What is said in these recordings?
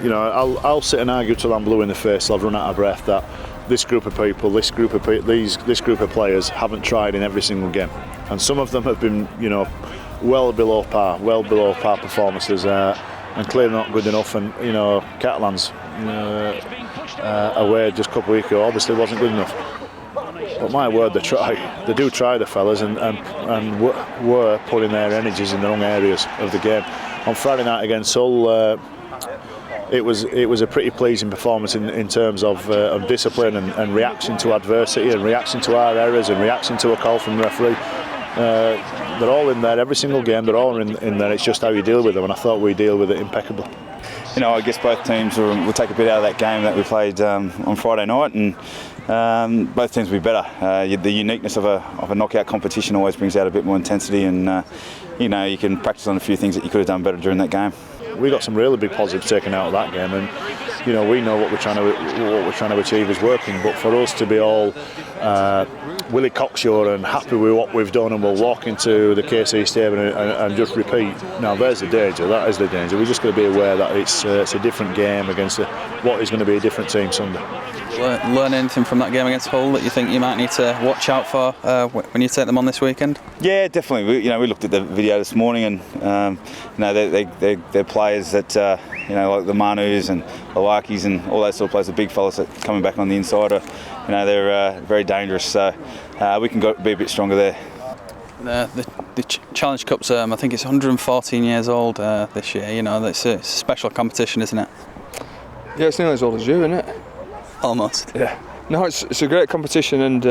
You know, I'll sit and argue till I'm blue in the face till I've run out of breath that this group of people, this group of players haven't tried in every single game, and some of them have been, you know, well below par performances, and clearly not good enough. And you know, Catalans away just a couple of weeks ago obviously wasn't good enough. But my word, they try. They do try, the fellas, and were putting their energies in the wrong areas of the game. On Friday night against Hull, it was a pretty pleasing performance in terms of discipline and reaction to adversity and reaction to our errors and reaction to a call from the referee. They're all in there every single game. They're all in there. It's just how you deal with them, and I thought we deal with it impeccably. You know, I guess both teams will take a bit out of that game that we played on Friday night, and both teams will be better. The uniqueness of a knockout competition always brings out a bit more intensity, and you know, you can practice on a few things that you could have done better during that game. We got some really big positives taken out of that game, and you know, we know what we're trying to achieve is working. But for us to be all Willy Cocksure and happy with what we've done, and we'll walk into the KC Stadium and just repeat. Now there's the danger. That is the danger. We're just going to be aware that it's a different game against what is going to be a different team Sunday. Learn anything from that game against Hull that you think you might need to watch out for when you take them on this weekend? Yeah, definitely. We looked at the video this morning, and you know, they're players that you know, like the Manus and the Lakis and all those sort of players, the big fellas that coming back on the inside. You know, they're very dangerous. So we can be a bit stronger there. The Challenge Cup's I think it's 114 years old this year. You know, it's a special competition, isn't it? Yeah, it's nearly as old as you, isn't it? Almost. Yeah. No, it's a great competition, and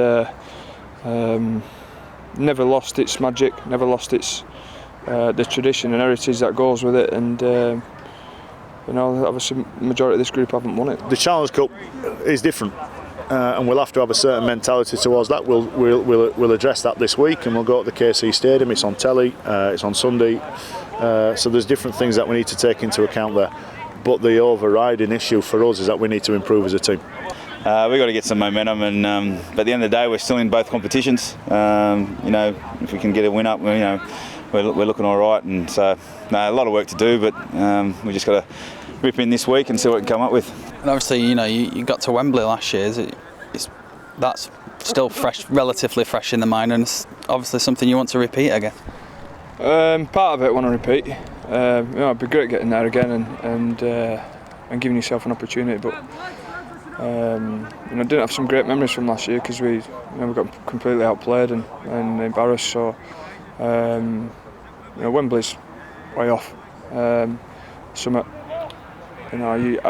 never lost its magic, never lost its the tradition and heritage that goes with it. And you know, obviously, the majority of this group haven't won it. The Challenge Cup is different, and we'll have to have a certain mentality towards that. We'll address that this week, and we'll go to the KC Stadium. It's on telly. It's on Sunday. So there's different things that we need to take into account there. But the overriding issue for us is that we need to improve as a team. We've got to get some momentum, and but at the end of the day, we're still in both competitions. You know, if we can get a win up, you know, we're looking all right. And so, a lot of work to do, but we just got to rip in this week and see what we can come up with. And obviously, you know, you got to Wembley last year. That's still fresh, relatively fresh in the mind, and it's obviously something you want to repeat again. Part of it I want to repeat. You know, it'd be great getting there again and giving yourself an opportunity. But you know, I didn't have some great memories from last year because we got completely outplayed and embarrassed. So you know, Wembley's way off. Something you know you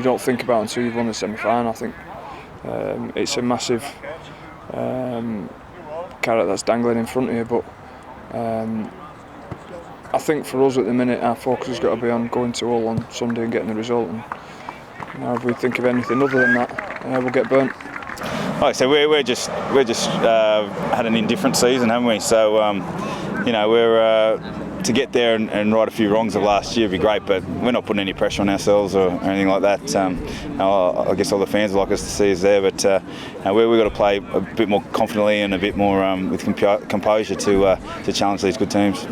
don't think about until you've won the semi-final. I think it's a massive carrot that's dangling in front of you, but. I think for us at the minute, our focus has got to be on going to Hull on Sunday and getting the result. And you know, if we think of anything other than that, we'll get burnt. Like I said, we're just had an indifferent season, haven't we? So you know, we're to get there and right a few wrongs of last year would be great, but we're not putting any pressure on ourselves or anything like that. I guess all the fans would like us to see us there, but we've got to play a bit more confidently and a bit more with composure to challenge these good teams.